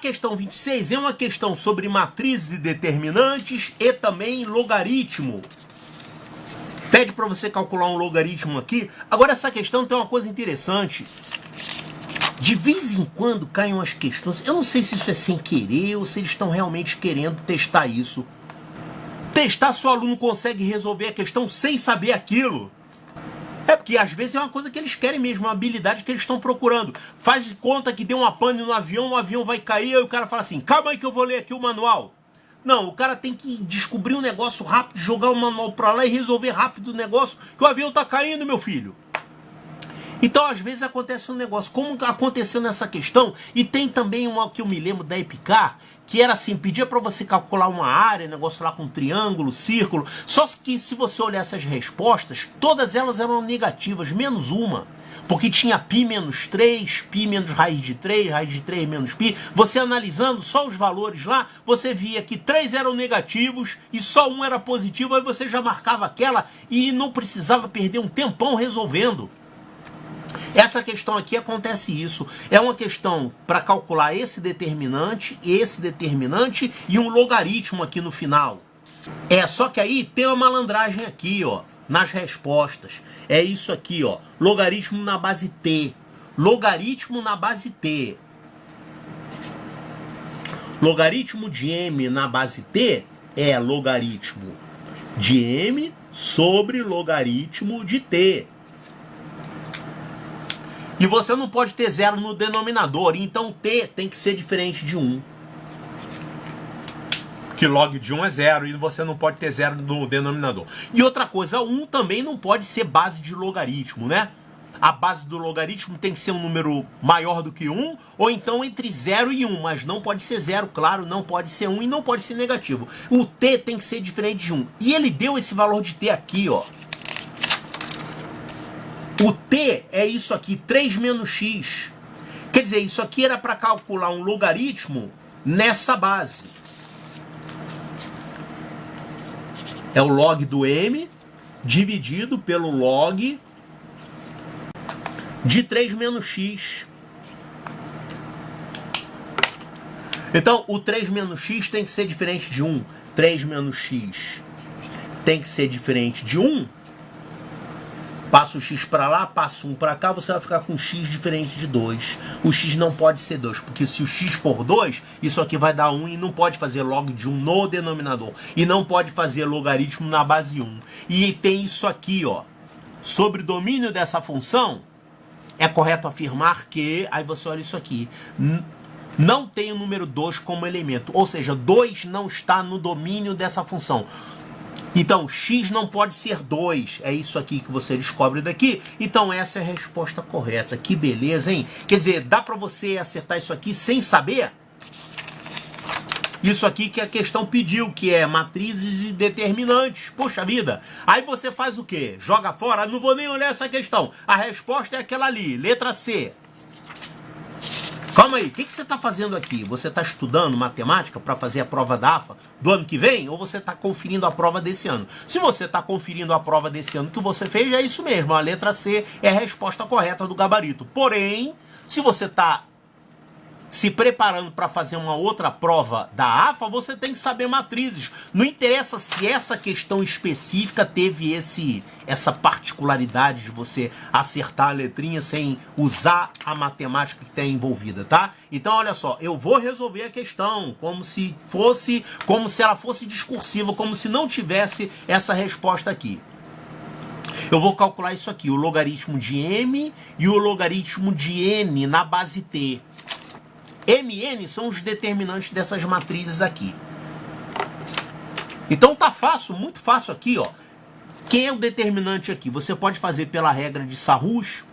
questão 26 é uma questão sobre matrizes e determinantes e também logaritmo. Pede para você calcular um logaritmo aqui. Agora essa questão tem uma coisa interessante. De vez em quando caem umas questões. Eu não sei se isso é sem querer ou se eles estão realmente querendo testar isso. Testar se o aluno consegue resolver a questão sem saber aquilo. É porque às vezes é uma coisa que eles querem mesmo, uma habilidade que eles estão procurando. Faz de conta que deu uma pane no avião, o avião vai cair, aí o cara fala assim, calma aí que eu vou ler aqui o manual. Não, o cara tem que descobrir um negócio rápido, jogar o manual pra lá e resolver rápido o negócio, que o avião tá caindo, meu filho. Então, às vezes acontece um negócio, como aconteceu nessa questão, e tem também uma que eu me lembro da Epicar, que era assim, pedia para você calcular uma área, negócio lá com triângulo, círculo, só que se você olhar essas respostas, todas elas eram negativas, menos uma. Porque tinha π menos 3, π menos raiz de 3 menos π. Você analisando só os valores lá, você via que 3 eram negativos e só um era positivo, aí você já marcava aquela e não precisava perder um tempão resolvendo. Essa questão aqui acontece isso. É uma questão para calcular esse determinante e um logaritmo aqui no final. Só que aí tem uma malandragem aqui, ó, nas respostas. É isso aqui, ó, logaritmo na base t. Logaritmo na base t. Logaritmo de m na base t é logaritmo de m sobre logaritmo de t. E você não pode ter zero no denominador, então t tem que ser diferente de 1. Que log de 1 é 0 e você não pode ter zero no denominador. E outra coisa, 1 também não pode ser base de logaritmo, né? A base do logaritmo tem que ser um número maior do que 1, ou então entre 0 e 1, mas não pode ser 0, claro, não pode ser 1 e não pode ser negativo. O t tem que ser diferente de 1. E ele deu esse valor de t aqui, ó. O t é isso aqui, 3 menos x. Quer dizer, isso aqui era para calcular um logaritmo nessa base. É o log do m dividido pelo log de 3 menos x. Então, o 3 menos x tem que ser diferente de 1. 3 menos x tem que ser diferente de 1. Passa o x para lá, passa 1 para cá, você vai ficar com x diferente de 2. O x não pode ser 2, porque se o x for 2, isso aqui vai dar 1 e não pode fazer log de 1 no denominador. E não pode fazer logaritmo na base 1. E tem isso aqui, ó. Sobre o domínio dessa função, é correto afirmar que, aí você olha isso aqui, não tem o número 2 como elemento. Ou seja, 2 não está no domínio dessa função. Então, x não pode ser 2. É isso aqui que você descobre daqui. Então, essa é a resposta correta. Que beleza, hein? Quer dizer, dá para você acertar isso aqui sem saber? Isso aqui que a questão pediu, que é matrizes e determinantes. Poxa vida. Aí você faz o quê? Joga fora? Não vou nem olhar essa questão. A resposta é aquela ali, letra C. Calma aí, o que você está fazendo aqui? Você está estudando matemática para fazer a prova da AFA do ano que vem? Ou você está conferindo a prova desse ano? Se você está conferindo a prova desse ano que você fez, é isso mesmo. A letra C é a resposta correta do gabarito. Porém, se você está se preparando para fazer uma outra prova da AFA, você tem que saber matrizes. Não interessa se essa questão específica teve essa particularidade de você acertar a letrinha sem usar a matemática que tem envolvida, tá? Então, olha só, eu vou resolver a questão como se ela fosse discursiva, como se não tivesse essa resposta aqui. Eu vou calcular isso aqui, o logaritmo de m e o logaritmo de n na base t. M e N são os determinantes dessas matrizes aqui. Então tá fácil, muito fácil aqui, ó. Quem é o determinante aqui? Você pode fazer pela regra de Sarrus.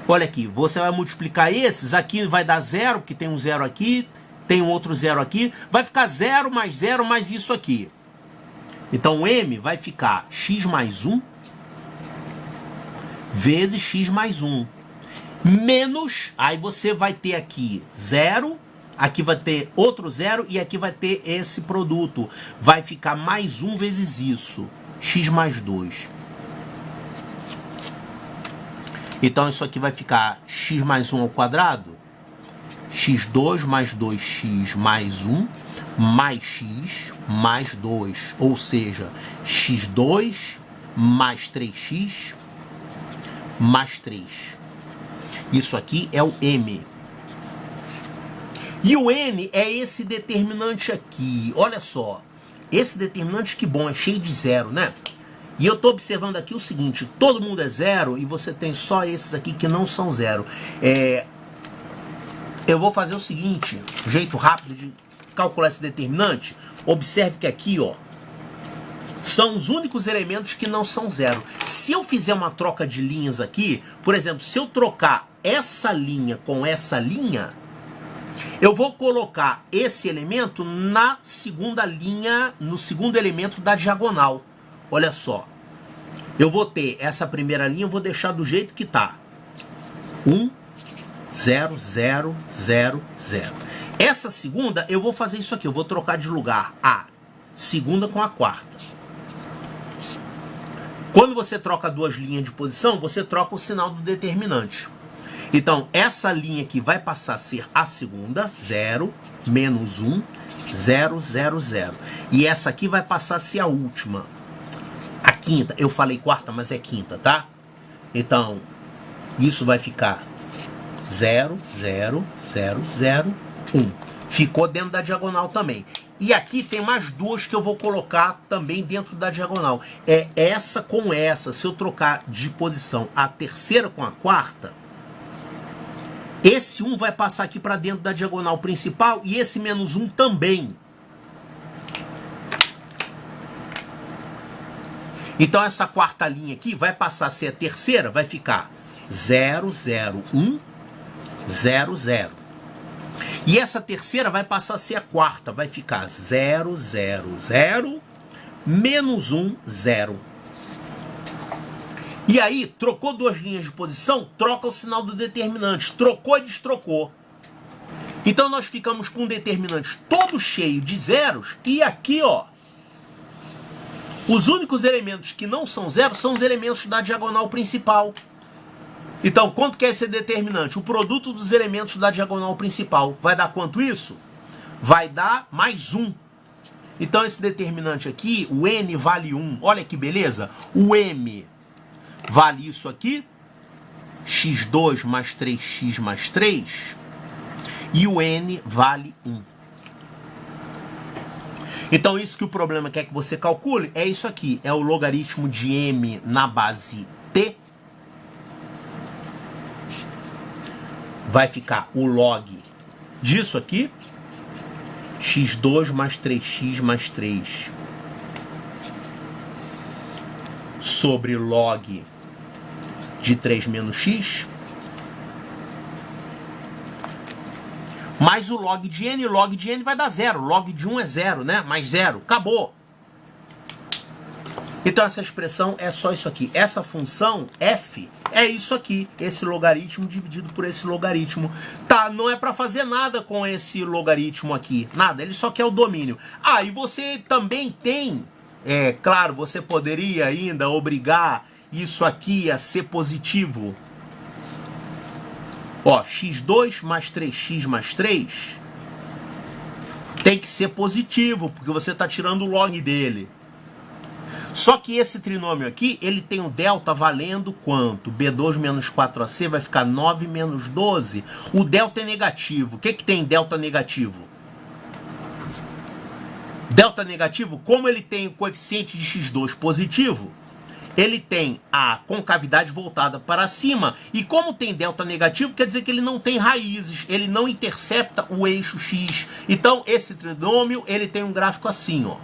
Olha aqui, você vai multiplicar esses, aqui vai dar 0, porque tem um 0 aqui, tem um outro 0 aqui, vai ficar 0 mais isso aqui. Então M vai ficar x mais 1 vezes x mais 1. Menos, aí você vai ter aqui 0, aqui vai ter outro 0 e aqui vai ter esse produto. Vai ficar mais 1 vezes isso, x mais 2. Então isso aqui vai ficar x mais 1 ao quadrado, x2 mais 2x mais 1 mais x mais 2, ou seja, x2 mais 3x mais 3. Isso aqui é o M. E o N é esse determinante aqui. Olha só. Esse determinante, que bom, é cheio de zero, né? E eu estou observando aqui o seguinte. Todo mundo é zero e você tem só esses aqui que não são zero. Eu vou fazer o seguinte. Jeito rápido de calcular esse determinante. Observe que aqui, ó, são os únicos elementos que não são zero. Se eu fizer uma troca de linhas aqui, por exemplo, se eu trocar essa linha com essa linha, eu vou colocar esse elemento na segunda linha, no segundo elemento da diagonal. Olha só. Eu vou ter essa primeira linha, eu vou deixar do jeito que tá. 1, 0, 0, 0, 0. Essa segunda, eu vou fazer isso aqui. Eu vou trocar de lugar a segunda com a quarta. Quando você troca duas linhas de posição, você troca o sinal do determinante. Então, essa linha aqui vai passar a ser a segunda, 0, menos 1, 0, 0, 0. E essa aqui vai passar a ser a última. A quinta, eu falei quarta, mas é quinta, tá? Então, isso vai ficar 0, 0, 0, 0, 1. Ficou dentro da diagonal também. E aqui tem mais duas que eu vou colocar também dentro da diagonal. É essa com essa. Se eu trocar de posição a terceira com a quarta, esse 1 vai passar aqui para dentro da diagonal principal e esse menos 1 também. Então essa quarta linha aqui vai passar a ser a terceira, vai ficar 0, 0, 1, 0, 0. E essa terceira vai passar a ser a quarta, vai ficar 0, 0, 0, menos 1, 0. E aí, trocou duas linhas de posição, troca o sinal do determinante. Trocou e destrocou. Então nós ficamos com um determinante todo cheio de zeros. E aqui, ó, os únicos elementos que não são zero são os elementos da diagonal principal. Então, quanto que é esse determinante? O produto dos elementos da diagonal principal. Vai dar quanto isso? Vai dar mais 1. Então, esse determinante aqui, o N vale 1. Olha que beleza. O M vale isso aqui. x2 mais 3x mais 3. E o N vale 1. Então, isso que o problema quer que você calcule é isso aqui. É o logaritmo de M na base t. Vai ficar o log disso aqui, x2 mais 3x mais 3, sobre log de 3 menos x, mais o log de n vai dar 0, log de 1 é 0, né? Mais 0, acabou. Então essa expressão é só isso aqui. Essa função f é isso aqui, esse logaritmo dividido por esse logaritmo. Tá, não é para fazer nada com esse logaritmo aqui, nada, ele só quer o domínio. Ah, e você também tem, claro, você poderia ainda obrigar isso aqui a ser positivo. Ó, x2 mais 3x mais 3 tem que ser positivo, porque você está tirando o log dele. Só que esse trinômio aqui, ele tem o delta valendo quanto? B2 menos 4AC vai ficar 9 menos 12. O delta é negativo. O que que tem delta negativo? Delta negativo, como ele tem o coeficiente de x2 positivo, ele tem a concavidade voltada para cima. E como tem delta negativo, quer dizer que ele não tem raízes, ele não intercepta o eixo x. Então, esse trinômio, ele tem um gráfico assim, ó.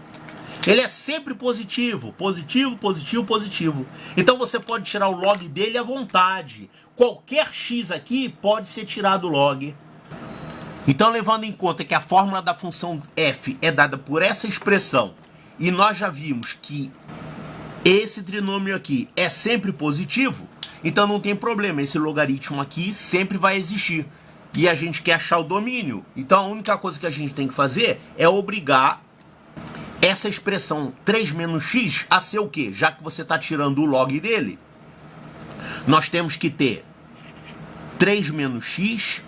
Ele é sempre positivo, positivo, positivo, positivo. Então você pode tirar o log dele à vontade. Qualquer x aqui pode ser tirado o log. Então, levando em conta que a fórmula da função f é dada por essa expressão, e nós já vimos que esse trinômio aqui é sempre positivo, então não tem problema, esse logaritmo aqui sempre vai existir. E a gente quer achar o domínio. Então a única coisa que a gente tem que fazer é obrigar essa expressão 3 menos x a ser o quê? Já que você está tirando o log dele, nós temos que ter 3 menos x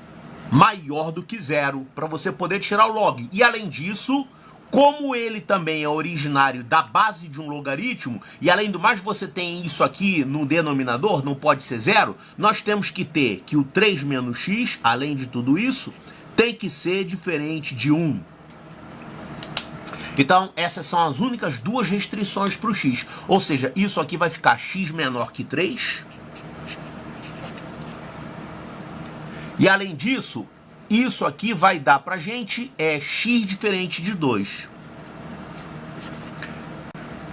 maior do que zero, para você poder tirar o log. E além disso, como ele também é originário da base de um logaritmo, e além do mais você tem isso aqui no denominador, não pode ser zero, nós temos que ter que o 3 menos x, além de tudo isso, tem que ser diferente de 1. Então, essas são as únicas duas restrições para o x. Ou seja, isso aqui vai ficar x menor que 3. E além disso, isso aqui vai dar para a gente x diferente de 2.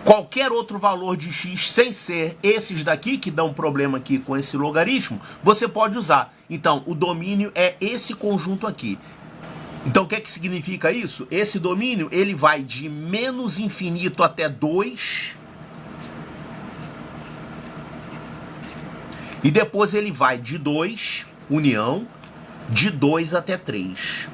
Qualquer outro valor de x sem ser esses daqui, que dão problema aqui com esse logaritmo, você pode usar. Então, o domínio é esse conjunto aqui. Então, o que é que significa isso? Esse domínio, ele vai de menos infinito até 2. E depois ele vai de 2, união, de 2 até 3.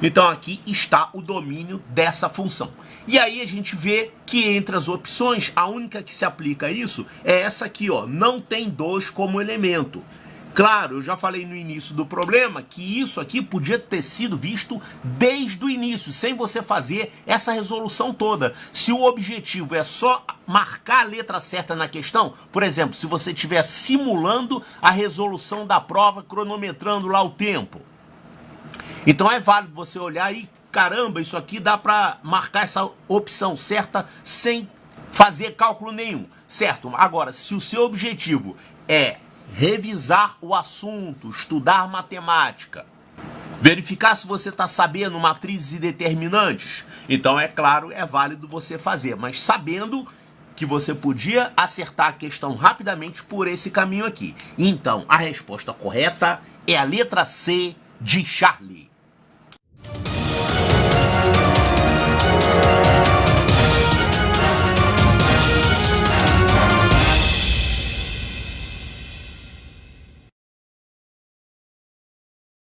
Então, aqui está o domínio dessa função. E aí a gente vê que entre as opções, a única que se aplica a isso é essa aqui, ó, não tem 2 como elemento. Claro, eu já falei no início do problema que isso aqui podia ter sido visto desde o início, sem você fazer essa resolução toda. Se o objetivo é só marcar a letra certa na questão, por exemplo, se você estiver simulando a resolução da prova, cronometrando lá o tempo. Então é válido você olhar e, caramba, isso aqui dá para marcar essa opção certa sem fazer cálculo nenhum, certo? Agora, se o seu objetivo é revisar o assunto, estudar matemática, verificar se você está sabendo matrizes e determinantes, então é claro, é válido você fazer, mas sabendo que você podia acertar a questão rapidamente por esse caminho aqui. Então, a resposta correta é a letra C de Charlie.